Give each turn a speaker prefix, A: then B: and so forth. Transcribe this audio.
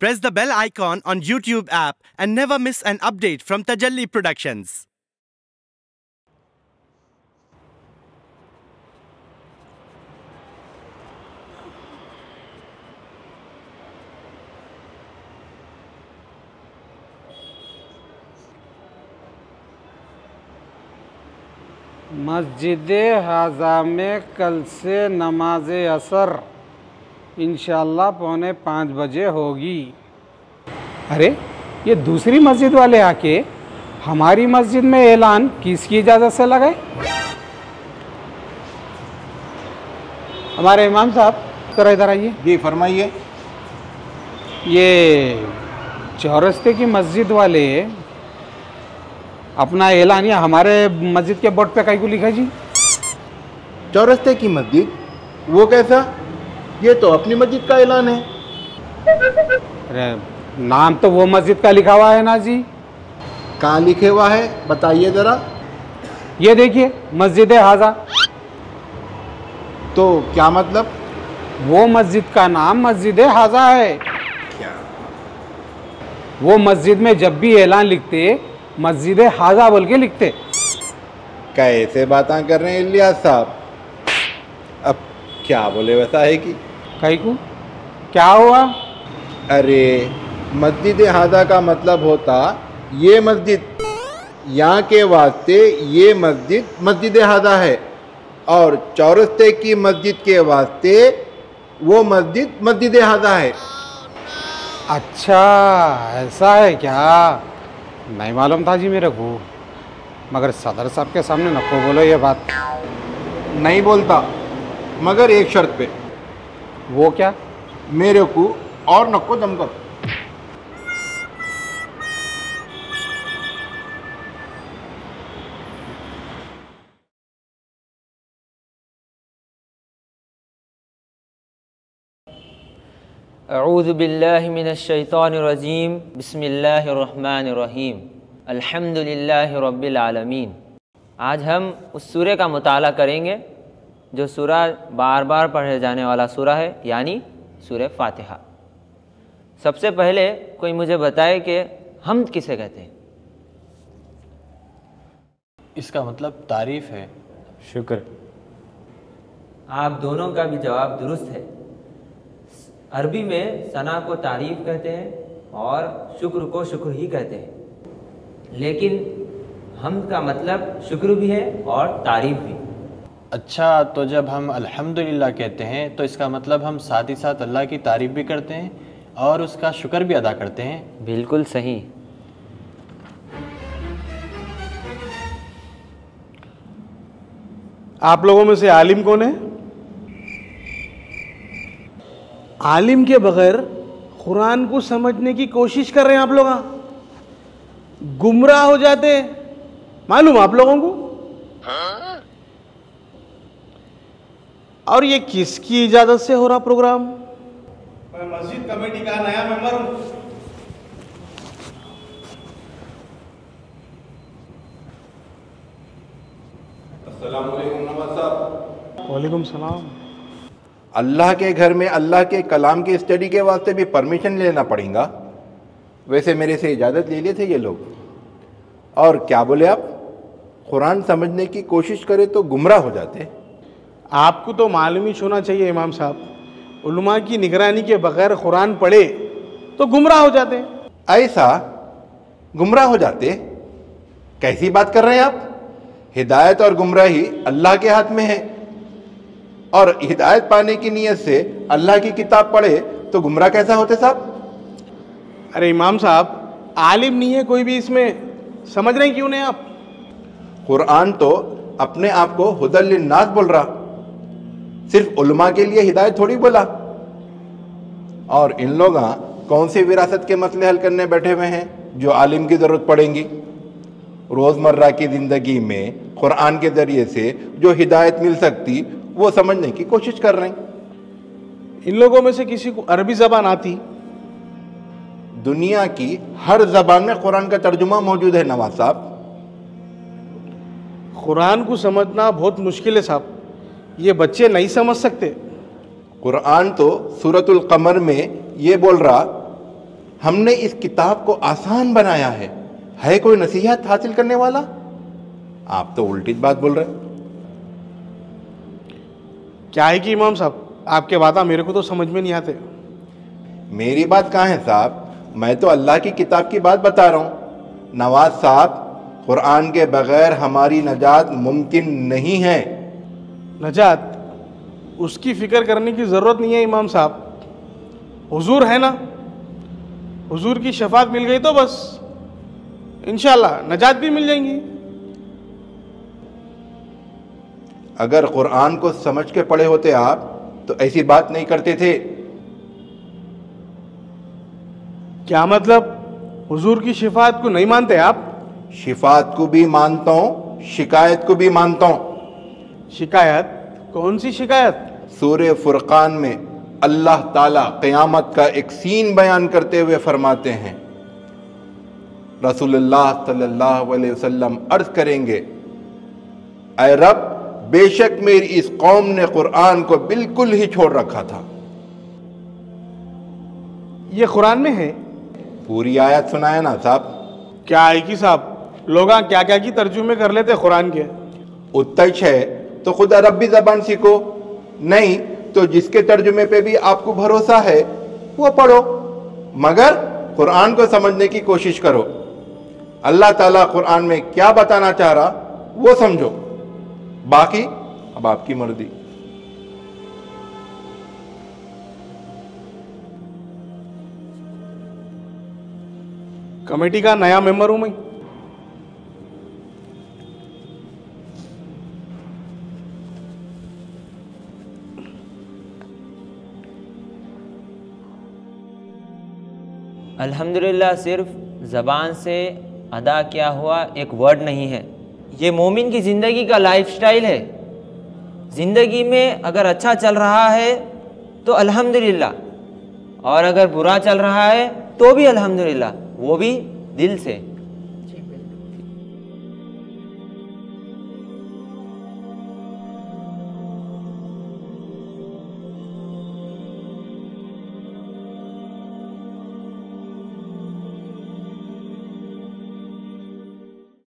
A: Press the bell icon on YouTube app and never miss an update from Tajalli Productions.
B: मस्जिद हाजा में कल से नमाज असर इंशाअल्लाह 4:45 बजे होगी। अरे ये दूसरी मस्जिद वाले आके हमारी मस्जिद में ऐलान किसकी इजाज़त से लगाए? हमारे इमाम साहब जरा इधर आइए।
C: जी फरमाइए।
B: ये चौरस्ते की मस्जिद वाले अपना ऐलान या हमारे मस्जिद के बोर्ड पे कहीं को लिखा जी?
C: चौरस्ते की मस्जिद वो कैसा? ये तो अपनी मस्जिद का ऐलान है।
B: अरे नाम तो वो मस्जिद का लिखा हुआ है ना जी।
C: कहाँ लिखे हुआ है बताइए ज़रा।
B: ये देखिए मस्जिद हाजा।
C: तो क्या मतलब?
B: वो मस्जिद का नाम मस्जिद हाजा है। वो मस्जिद में जब भी ऐलान लिखते मस्जिद हाजा बोल के लिखते।
C: कैसे बातें कर रहे हैं इलियास साहब? अब क्या बोले वैसा है कि
B: कहीं को क्या हुआ?
C: अरे मस्जिद हाजा का मतलब होता ये मस्जिद, यहाँ के वास्ते ये मस्जिद मस्जिद हाजा है, और चौरस्ते की मस्जिद के वास्ते वो मस्जिद मस्जिद हाजा है।
B: अच्छा ऐसा है क्या? नहीं मालूम था जी मेरे को, मगर सदर साहब के सामने नको बोलो ये बात।
C: नहीं बोलता, मगर एक शर्त पे।
B: वो क्या?
C: मेरे को और नको दम कर।
D: अऊज़ु बिल्लाहि मिनश शैतानिर रजीम बिस्मिल्लाहिर्रहमानिर्रहीम अल्हम्दुलिल्लाहि रब्बिल आलमीन। आज हम उस सूरे का मुताला करेंगे जो सूरा बार बार पढ़े जाने वाला सूरा है, यानी सूरे फातिहा। सबसे पहले कोई मुझे बताए कि हम्द किसे कहते हैं?
E: इसका मतलब तारीफ़ है, शुक्र।
D: आप दोनों का भी जवाब दुरुस्त है। अरबी में सना को तारीफ़ कहते हैं और शुक्र को शुक्र ही कहते हैं, लेकिन हम्द का मतलब शुक्र भी है और तारीफ़ भी।
E: अच्छा, तो जब हम अल्हम्दुलिल्लाह कहते हैं तो इसका मतलब हम साथ ही साथ अल्लाह की तारीफ़ भी करते हैं और उसका शुक्र भी अदा करते हैं।
D: बिल्कुल सही।
F: आप लोगों में से आलिम कौन है? आलिम के बगैर कुरान को समझने की कोशिश कर रहे हैं आप लोग, गुमराह हो जाते हैं। मालूम आप लोगों को? और ये किसकी इजाजत से हो रहा प्रोग्राम? मैं मस्जिद कमेटी का नया मेंबर हूं। अस्सलाम वालेकुम नवाज साहब। वालेकुम सलाम।
C: अल्लाह के घर में अल्लाह के कलाम की स्टडी के वास्ते भी परमिशन लेना पड़ेगा। वैसे मेरे से इजाज़त ले लिए थे ये लोग। और क्या बोले आप? कुरान समझने की कोशिश करे तो गुमराह हो जाते।
F: आपको तो मालूम ही होना चाहिए इमाम साहब, उलमा की निगरानी के बगैर कुरान पढ़े तो गुमराह हो जाते।
C: ऐसा गुमराह हो जाते? कैसी बात कर रहे हैं आप? हिदायत और गुमराही अल्लाह के हाथ में है, और हिदायत पाने की नीयत से अल्लाह की किताब पढ़े तो गुमराह कैसा होते साहब?
F: अरे इमाम साहब, आलिम नहीं है कोई भी इसमें, समझ रहे क्यों नहीं आप?
C: कुरान तो अपने आप को हुदल लिन्नास बोल रहा, सिर्फ उलमा के लिए हिदायत थोड़ी बोला। और इन लोग कौन सी विरासत के मसले हल करने बैठे हुए हैं जो आलिम की ज़रूरत पड़ेगी? रोज़मर्रा की ज़िंदगी में कुरान के ज़रिए से जो हिदायत मिल सकती वो समझने की कोशिश कर रहे हैं।
F: इन लोगों में से किसी को अरबी ज़बान आती?
C: दुनिया की हर ज़बान में कुरान का तर्जुमा मौजूद है नवाज साहब।
F: कुरान को समझना बहुत मुश्किल है साहब, ये बच्चे नहीं समझ सकते।
C: कुरान तो सूरतुल कमर में ये बोल रहा हमने इस किताब को आसान बनाया है कोई नसीहत हासिल करने वाला? आप तो उल्टी बात बोल रहे।
F: क्या है कि इमाम साहब आपके बातें मेरे को तो समझ में नहीं आते।
C: मेरी बात कहाँ है साहब, मैं तो अल्लाह की किताब की बात बता रहा हूँ। नवाज साहब, कुरान के बगैर हमारी नजात मुमकिन नहीं है।
F: नजात, उसकी फिक्र करने की ज़रूरत नहीं है इमाम साहब। हुजूर है ना, हुजूर की शफात मिल गई तो बस इंशाल्लाह नजात भी मिल जाएंगी।
C: अगर कुरान को समझ के पढ़े होते आप तो ऐसी बात नहीं करते थे।
F: क्या मतलब, हुजूर की शिफात को नहीं मानते आप?
C: शिफात को भी मानता हूँ, शिकायत को भी मानता हूँ।
F: शिकायत? कौन सी शिकायत?
C: सूरे फुरकान में अल्लाह ताला क़यामत का एक सीन बयान करते हुए फरमाते हैं, रसूलुल्लाह सल्लल्लाहु अलैहि वसल्लम अर्ज करेंगे, ऐ रब, बेशक मेरी इस कौम ने कुरान को बिल्कुल ही छोड़ रखा था।
F: ये कुरान में है?
C: पूरी आयत सुनाया ना साहब।
F: क्या है कि साहब, लोग क्या क्या की तर्जुमे कर लेते कुरान के।
C: उत्तच है तो खुद अरबी जबान सीखो, नहीं तो जिसके तर्जुमे पे भी आपको भरोसा है वो पढ़ो, मगर कुरान को समझने की कोशिश करो। अल्लाह ताला कुरान में क्या बताना चाह रहा वो समझो, बाकी अब आपकी मर्जी।
F: कमेटी का नया मेंबर हूं मैं।
D: अल्हम्दुलिल्लाह सिर्फ ज़बान से अदा किया हुआ एक वर्ड नहीं है, ये मोमिन की ज़िंदगी का लाइफस्टाइल है। ज़िंदगी में अगर अच्छा चल रहा है तो अल्हम्दुलिल्लाह, और अगर बुरा चल रहा है तो भी अल्हम्दुलिल्लाह, वो भी दिल से।